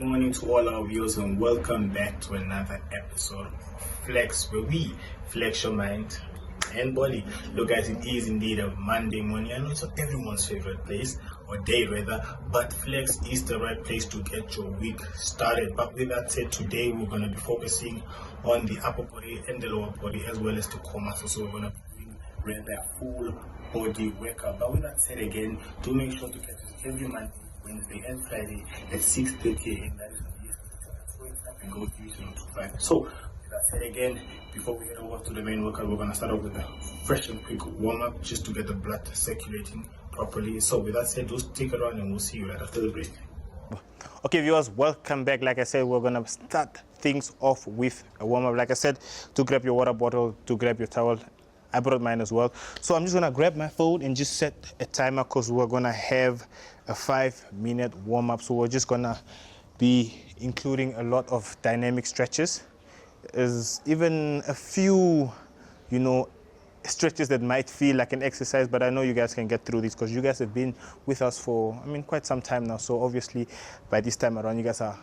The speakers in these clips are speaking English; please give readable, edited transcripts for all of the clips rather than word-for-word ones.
morning to all our viewers and welcome back to another episode of Flex, where we flex your mind and body. Look guys, it is indeed a Monday morning. I know it's not everyone's favorite place or day rather, but Flex is the right place to get your week started. But with that said, today we're going to be focusing on the upper body and the lower body as well as the core muscles. So we're going to be doing rather full body workout. But with that said, again, do make sure to catch us every Monday, Wednesday and Friday at 6:30 a.m. That is and go to 025. So with that said, again, before we head over to the main workout, we're going to start off with a fresh and quick warm-up just to get the blood circulating properly. So with that said, just take it on and we'll see you right after the break. Okay viewers, welcome back. Like I said, we're going to start things off with a warm-up. Like I said, to grab your water bottle, to grab your towel. I brought mine as well. So I'm just going to grab my phone and just set a timer because we're going to have a 5-minute warm-up. So we're just going to be including a lot of dynamic stretches. There's even a few, stretches that might feel like an exercise, but I know you guys can get through this because you guys have been with us for, quite some time now. So obviously by this time around, you guys are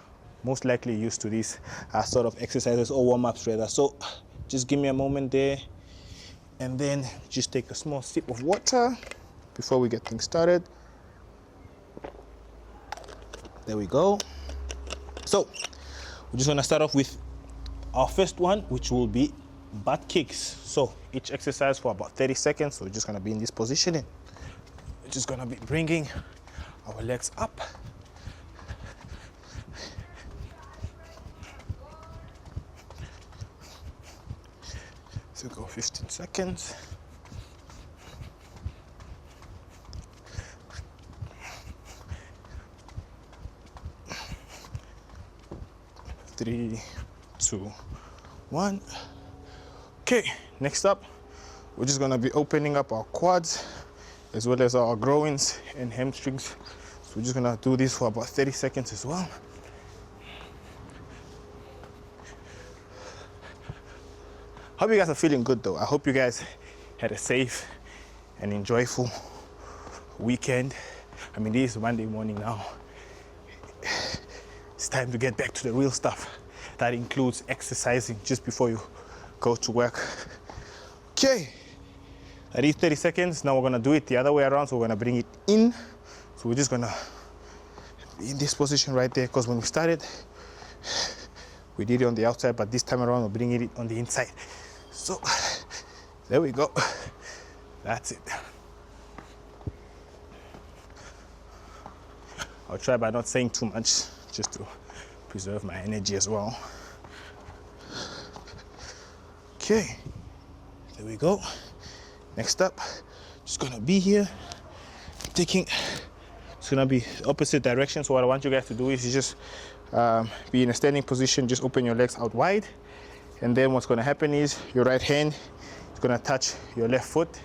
most likely used to these sort of exercises or warm-ups rather. So just give me a moment there. And then just take a small sip of water before we get things started. There we go. So we're just going to start off with our first one, which will be butt kicks. So each exercise for about 30 seconds. So we're just going to be in this positioning. We're just going to be bringing our legs up. So go 15 seconds. Three, two, one. Okay, next up, we're just gonna be opening up our quads as well as our groins and hamstrings. So we're just gonna do this for about 30 seconds as well. Hope you guys are feeling good though. I hope you guys had a safe and enjoyable weekend. It is Monday morning now. It's time to get back to the real stuff. That includes exercising just before you go to work. Okay, that is 30 seconds. Now we're gonna do it the other way around. So we're gonna bring it in. So we're just gonna be in this position right there because when we started, we did it on the outside, but this time around we're bringing it on the inside. So there we go. That's it. I'll try by not saying too much just to preserve my energy as well. Okay, there we go. Next up, just gonna be here, it's gonna be opposite direction. So what I want you guys to do is you just be in a standing position, just open your legs out wide. And then what's gonna happen is your right hand is gonna touch your left foot,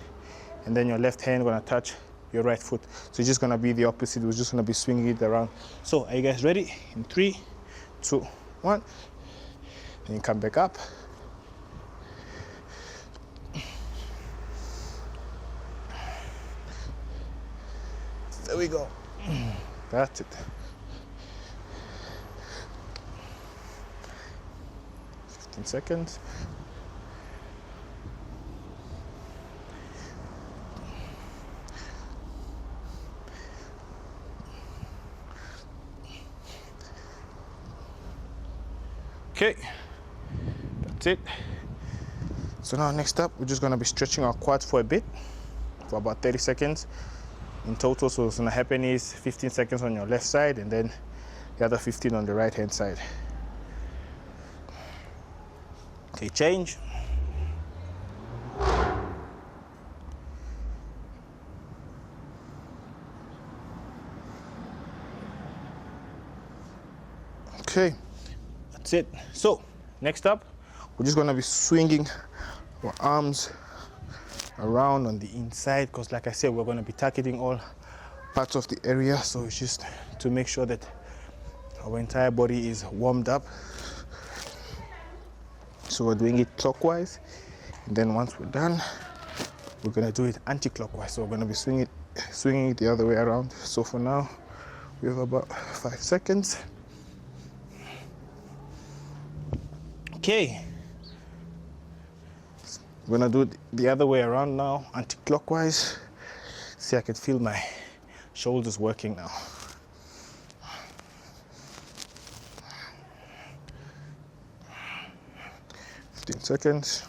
and then your left hand gonna touch your right foot. So it's just gonna be the opposite. We're just gonna be swinging it around. So are you guys ready? In 3, 2, 1. Then you come back up. There we go. That's it. Seconds. Okay, that's it. So now next up, we're just gonna be stretching our quads for a bit, for about 30 seconds in total. So what's gonna happen is 15 seconds on your left side and then the other 15 on the right hand side. Okay, change. Okay, that's it. So next up, we're just gonna be swinging our arms around on the inside because like I said, we're gonna be targeting all parts of the area. So it's just to make sure that our entire body is warmed up. So we're doing it clockwise, and then once we're done, we're gonna do it anti-clockwise. So we're gonna be swinging it the other way around. So for now, we have about 5 seconds. Okay. I'm gonna do it the other way around now, anti-clockwise. See, I can feel my shoulders working now. Seconds.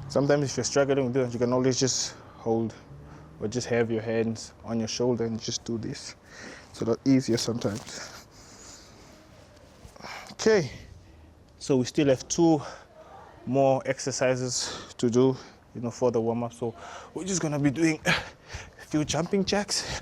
Sometimes if you're struggling with it, you can always just hold or just have your hands on your shoulder and just do this. It's a lot easier sometimes. Okay, so we still have 2 more exercises to do, for the warm-up. So we're just gonna be doing a few jumping jacks.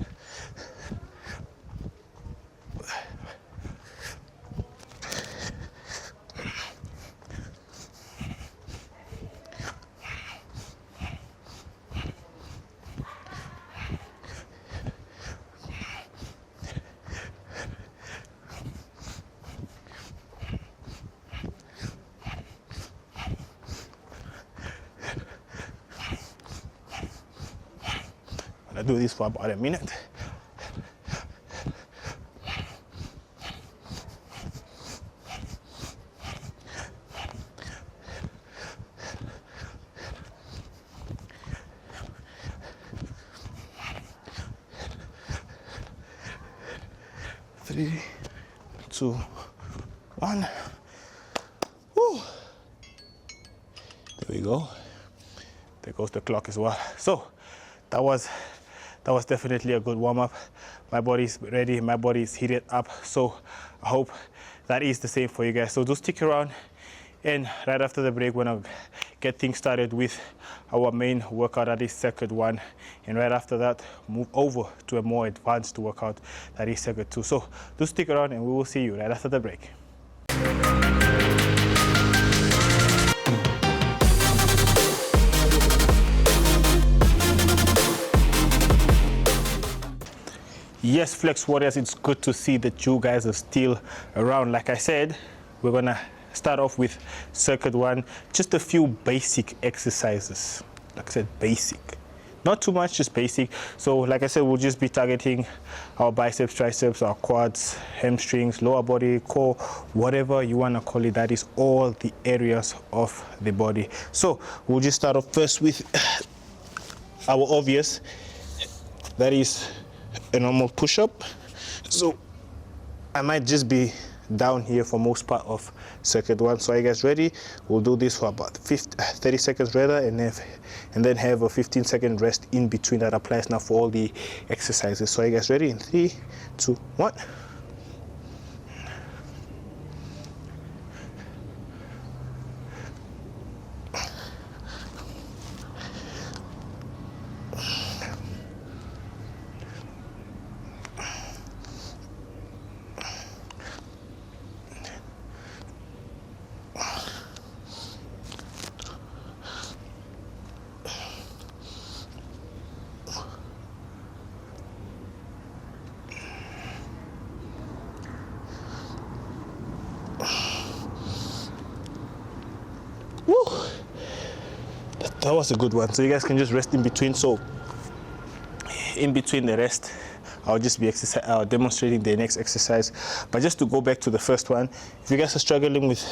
I do this for about a minute. Three, 2, 1. Woo. There we go. There goes the clock as well. So that was definitely a good warm-up. My body's ready, my body's heated up, so I hope that is the same for you guys. So do stick around, and right after the break, we're gonna get things started with our main workout, that is circuit 1, and right after that move over to a more advanced workout, that is circuit 2. So do stick around, and we will see you right after the break. Yes, Flex Warriors, it's good to see that you guys are still around. Like I said, we're gonna start off with circuit 1, just a few basic exercises. Like I said, basic, not too much, just basic. So like I said, we'll just be targeting our biceps, triceps, our quads, hamstrings, lower body, core, whatever you want to call it. That is all the areas of the body. So we'll just start off first with our obvious, that is a normal push-up. So I might just be down here for most part of circuit 1. So are you guys ready? We'll do this for about 30 seconds rather, and then have a 15-second rest in between. That applies now for all the exercises. So are you guys ready? In 3, 2, 1. Woo! That was a good one. So you guys can just rest in between. So in between the rest, I'll just be demonstrating the next exercise. But just to go back to the first one, if you guys are struggling with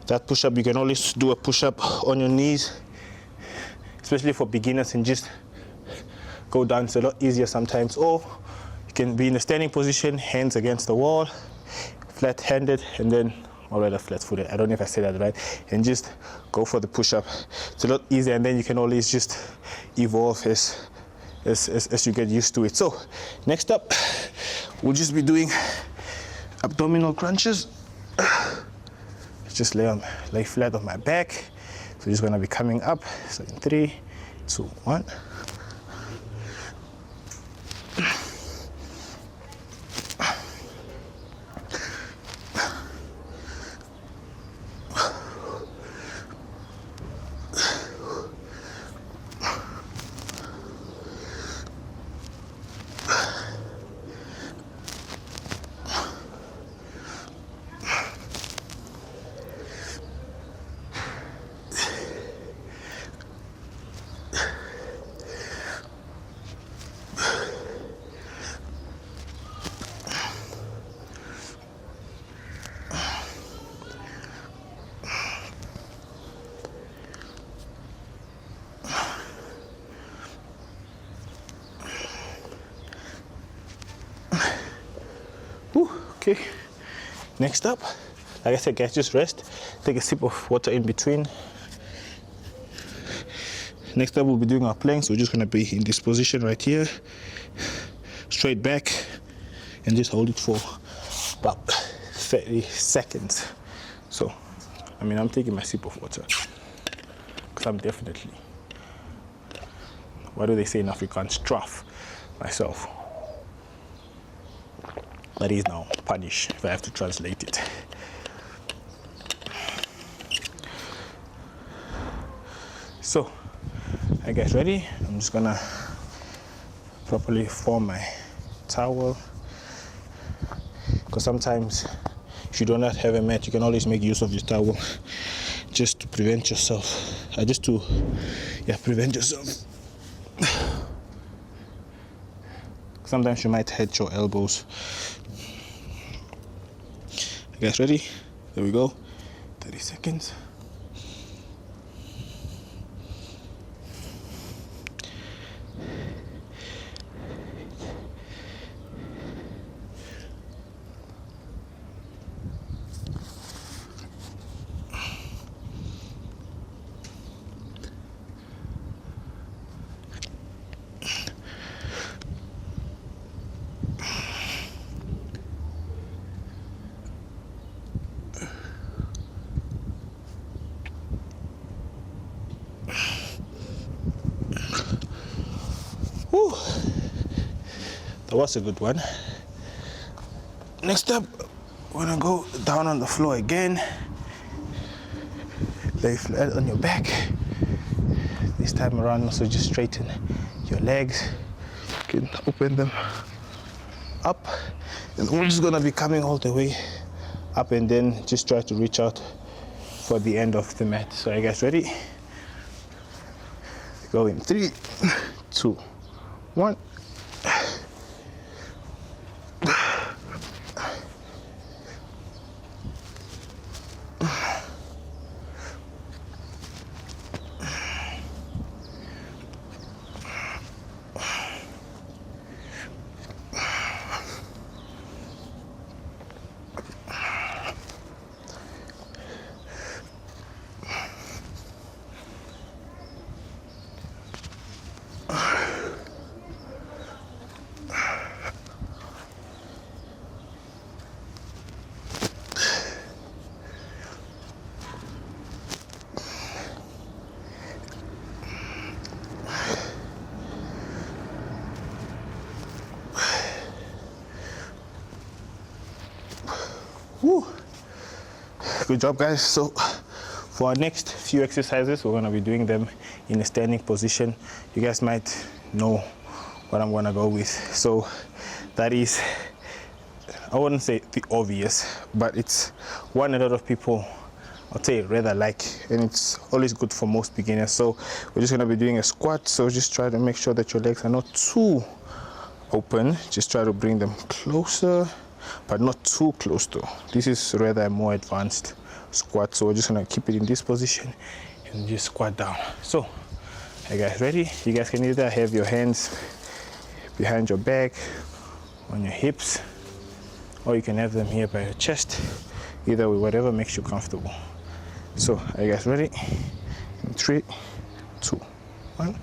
that push-up, you can always do a push-up on your knees, especially for beginners, and just go down. It's a lot easier sometimes. Or you can be in a standing position, hands against the wall, flat-handed, and then, or rather flat-footed, I don't know if I said that right, and just go for the push-up. It's a lot easier, and then you can always just evolve as you get used to it. So next up, we'll just be doing abdominal crunches. Just lay flat on my back. So just gonna be coming up. So in 3, 2, 1. Okay, next up, like I said, guys, just rest. Take a sip of water in between. Next up, we'll be doing our planks. We're just going to be in this position right here, straight back, and just hold it for about 30 seconds. So, I'm taking my sip of water because I'm definitely, what do they say in Afrikaans, straff myself. That is now punish if I have to translate it. So, I guess ready? I'm just gonna properly form my towel, because sometimes if you do not have a mat, you can always make use of your towel just to prevent yourself. Prevent yourself. Sometimes you might hurt your elbows. You guys ready? There we go. 30 seconds. Whew. That was a good one. Next up, we're gonna go down on the floor again. Lay flat on your back. This time around, also just straighten your legs. You can open them up, and we're just gonna be coming all the way up, and then just try to reach out for the end of the mat. So, are you guys ready? Go in 3, 2, 1. Woo. Good job, guys. So for our next few exercises, we're going to be doing them in a standing position. You guys might know what I'm going to go with. So that is, I wouldn't say the obvious, but it's one a lot of people, I'll say, rather like, and it's always good for most beginners. So we're just going to be doing a squat. So just try to make sure that your legs are not too open. Just try to bring them closer, but not too close though. This is rather a more advanced squat, so we're just gonna keep it in this position and just squat down. So, are you guys ready? You guys can either have your hands behind your back, on your hips, or you can have them here by your chest. Either way, whatever makes you comfortable. So, are you guys ready? In 3, 2, 1.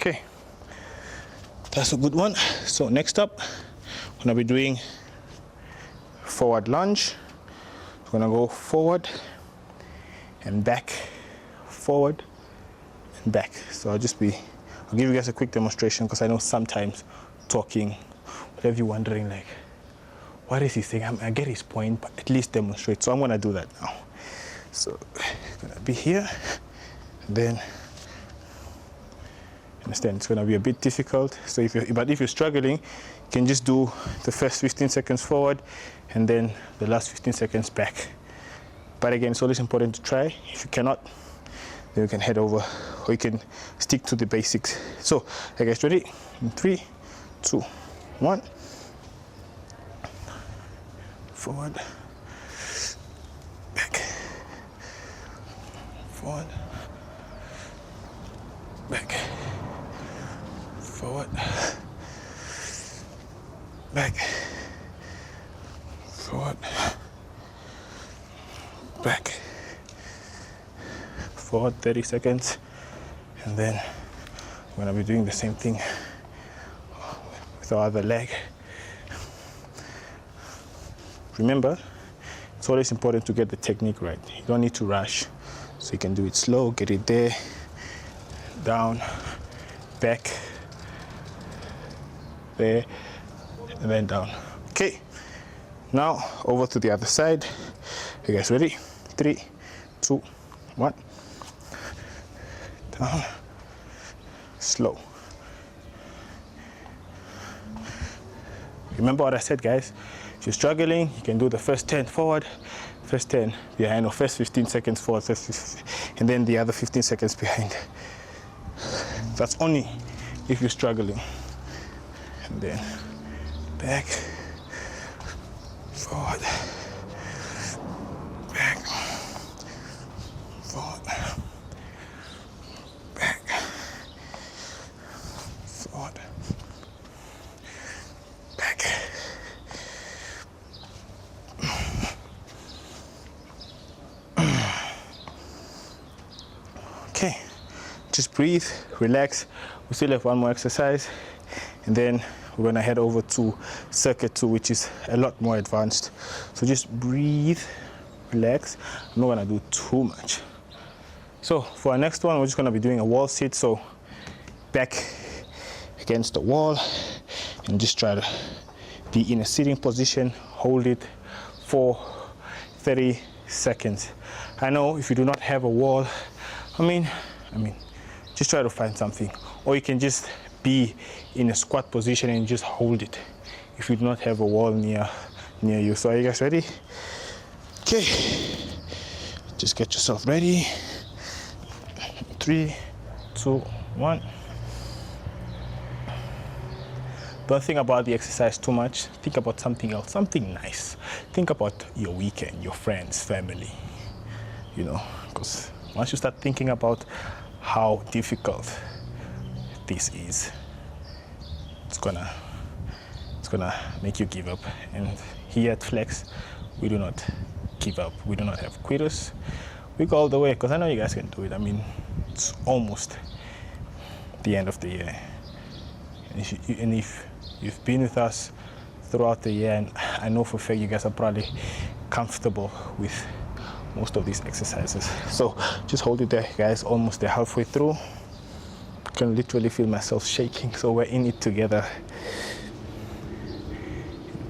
Okay, that's a good one. So next up, I'm gonna be doing forward lunge. I'm gonna go forward and back, forward and back. So I'll give you guys a quick demonstration, because I know sometimes talking, whatever you're wondering, like, what is he saying? I get his point, but at least demonstrate. So I'm gonna do that now. So it's gonna be here, and then understand it's gonna be a bit difficult. So if you're struggling, you can just do the first 15 seconds forward, and then the last 15 seconds back. But again, it's always important to try. If you cannot, then you can head over, or you can stick to the basics. So, I guys, ready? In 3, 2, 1. Forward, back, forward, back, forward, back, forward, back, forward 30 seconds, and then we're going to be doing the same thing with our other leg. Remember, it's always important to get the technique right. You don't need to rush, so you can do it slow, get it there, down, back, there, and then down. Okay, now over to the other side. You guys ready? 3, 2, 1. Down, slow. Remember what I said, guys. If you're struggling, you can do the first 10 forward, first 10 behind, or first 15 seconds forward, and then the other 15 seconds behind. That's only if you're struggling. And then back, forward, back, forward, back, forward, back. Okay, just breathe, relax. We still have one more exercise, and then we're gonna head over to circuit 2, which is a lot more advanced. So just breathe, relax. I'm not gonna do too much. So for our next one, we're just gonna be doing a wall sit. So back against the wall, and just try to be in a sitting position. Hold it for 30 seconds. I know if you do not have a wall, I mean, just try to find something, or you can just be in a squat position and just hold it if you do not have a wall near you. So are you guys ready? Okay, just get yourself ready. 3, 2, 1. Don't think about the exercise too much. Think about something else, something nice. Think about your weekend, your friends, family, you know, because once you start thinking about how difficult this is, it's gonna make you give up. And here at Flex, we do not give up. We do not have quitters. We go all the way, because I know you guys can do it. I mean, it's almost the end of the year, and if you've been with us throughout the year, and I know for a fact you guys are probably comfortable with most of these exercises. So just hold it there, guys. Almost there, halfway through. I can literally feel myself shaking, so we're in it together.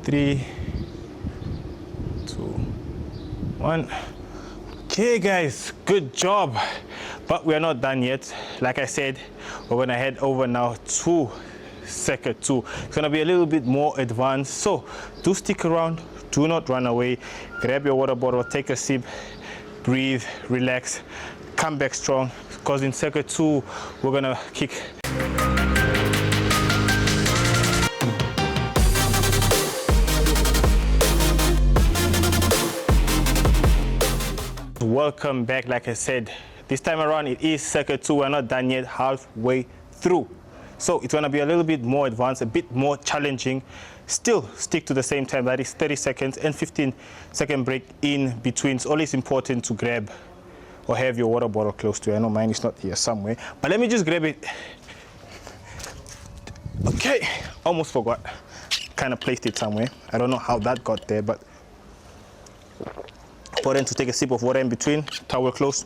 3, 2, 1. Okay, guys, good job. But we are not done yet. Like I said, we're gonna head over now to circuit 2. It's gonna be a little bit more advanced, so do stick around. Do not run away. Grab your water bottle, take a sip, breathe, relax, come back strong, because in circuit 2 we're gonna kick. Welcome back. Like I said, this time around it is circuit 2. We're not done yet, halfway through. So it's gonna be a little bit more advanced, a bit more challenging. Still stick to the same time, that is 30 seconds and 15-second break in between. It's always important to grab or have your water bottle close to you. I know mine is not here somewhere, but let me just grab it Okay, almost forgot. Kind of placed it somewhere. I don't know how that got there, but important to take a sip of water in between. Towel close.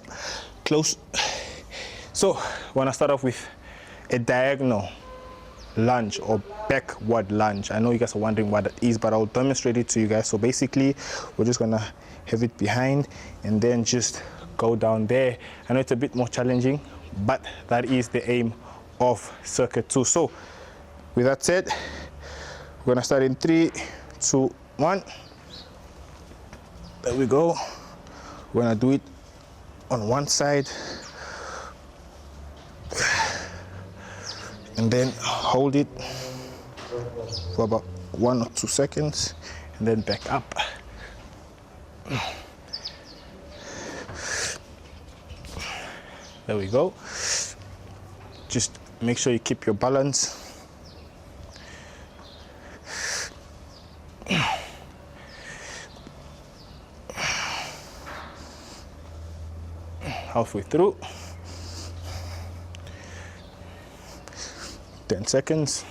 So, when I start off with a diagonal lunge or backward lunge. I know you guys are wondering what that is, but I'll demonstrate it to you guys. So basically, we're just gonna have it behind and then just go down there. I know it's a bit more challenging, but that is the aim of circuit 2. So with that said, we're gonna start in 3, 2, 1. There we go. We're gonna do it on one side and then hold it for about 1 or 2 seconds and then back up. There we go. Just make sure you keep your balance. Halfway through. 10 seconds.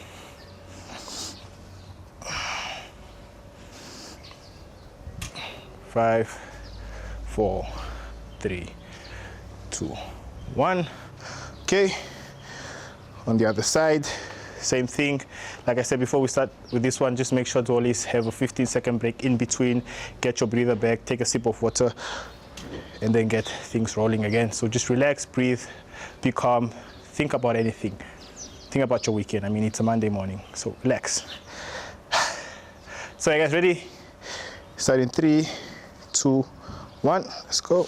Five, 4, 3, 2, 1. Okay. On the other side, same thing. Like I said before we start with this one, just make sure to always have a 15-second break in between. Get your breather back, take a sip of water, and then get things rolling again. So just relax, breathe, be calm, think about anything. Think about your weekend. I mean, it's a Monday morning, so relax. So you guys ready? Start in 3, 2, 1. Let's go.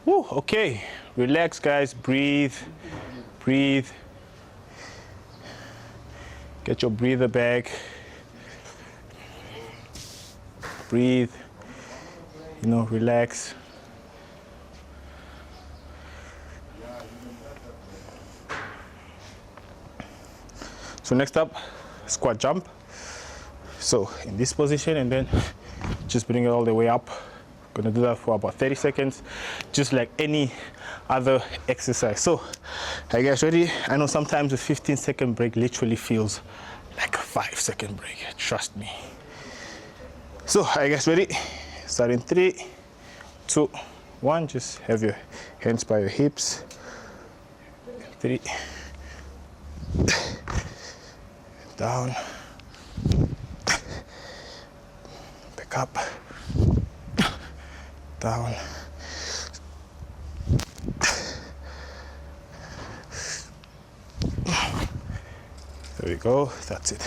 Woo, okay, relax guys, breathe. Get your breather back. Breathe, relax. So next up, squat jump. So in this position and then just bring it all the way up. Gonna do that for about 30 seconds, just like any other exercise. So are you guys ready? I know sometimes a 15-second break literally feels like a 5-second break, trust me. So are you guys ready? Start in 3, 2, 1. Just have your hands by your hips. 3, down, back up, down, there we go, that's it.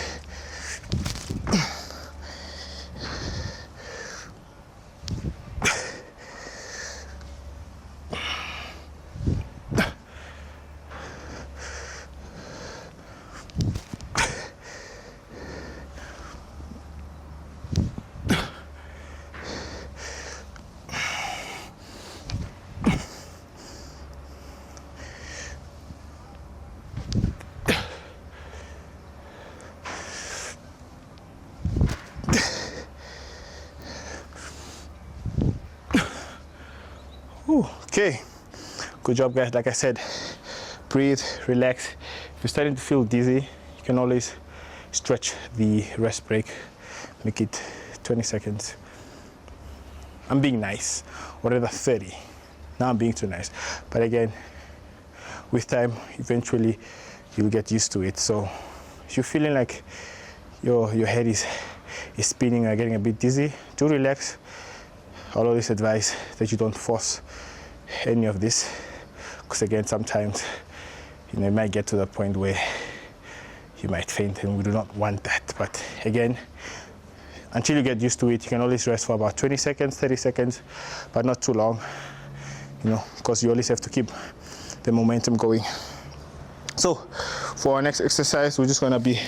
Okay, good job guys. Like I said, breathe, relax. If you're starting to feel dizzy, you can always stretch the rest break, make it 20 seconds. I'm being nice, or rather 30. Now I'm being too nice. But again, with time, eventually you'll get used to it. So if you're feeling like your head is spinning or getting a bit dizzy, do relax. I'll always advise that you don't force any of this, because again, sometimes it might get to the point where you might faint, and we do not want that. But again, until you get used to it, you can always rest for about 20 seconds, 30 seconds, but not too long, because you always have to keep the momentum going. So for our next exercise, we're just going to be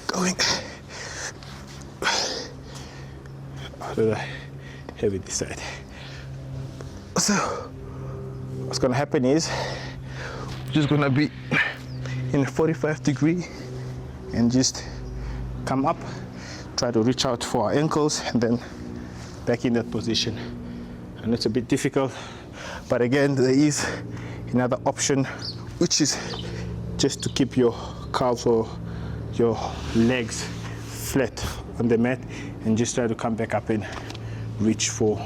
going heavy this side. So what's going to happen is we're just going to be in a 45 degree and just come up, try to reach out for our ankles, and then back in that position. And it's a bit difficult, but again, there is another option, which is just to keep your calves or your legs flat on the mat and just try to come back up and reach for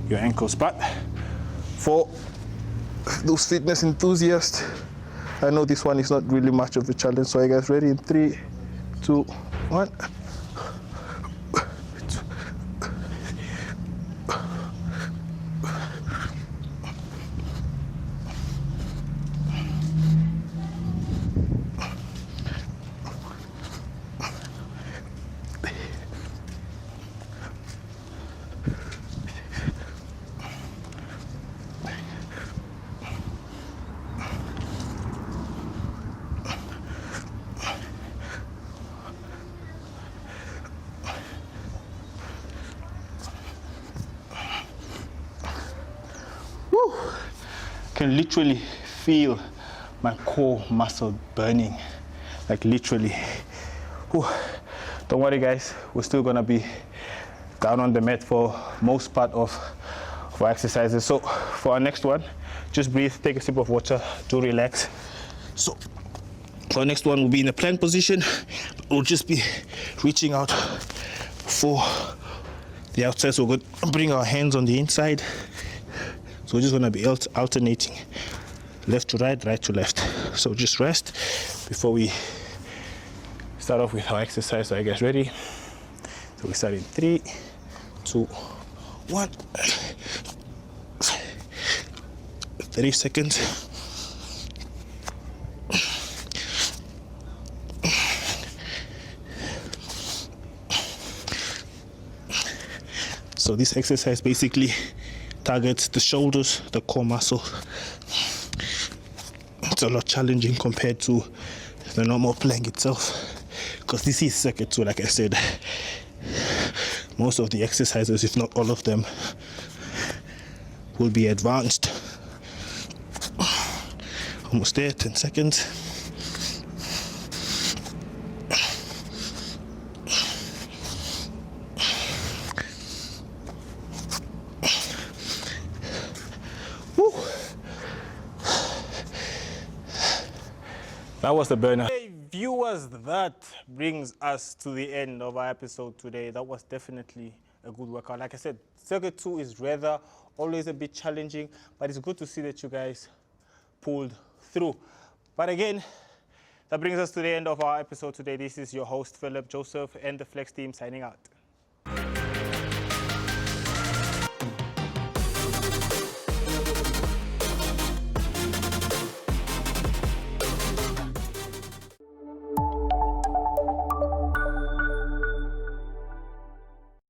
your ankles. But for those fitness enthusiasts, I know this one is not really much of a challenge. So, you guys ready? In 3, 2, 1. Can literally feel my core muscle burning, like literally. Whew. Don't worry guys, we're still gonna be down on the mat for most part of our exercises. So for our next one, just breathe, take a sip of water, do relax. So for our next one, we'll be in a plank position. We'll just be reaching out for the outside. So we're going to bring our hands on the inside. So we're just going to be alternating left to right, right to left. So just rest before we start off with our exercise. So I guess ready? So we start in 3, 2, 1. 30 seconds. So this exercise basically targets the shoulders, the core muscle. It's a lot challenging compared to the normal plank itself, because this is circuit 2. Like I said, most of the exercises, if not all of them, will be advanced. Almost there, 10 seconds. That was the burner. Hey viewers, that brings us to the end of our episode today. That was definitely a good workout. Like I said, circuit 2 is rather always a bit challenging, but it's good to see that you guys pulled through. But again, that brings us to the end of our episode today. This is your host, Philip Joseph, and the Flex team signing out.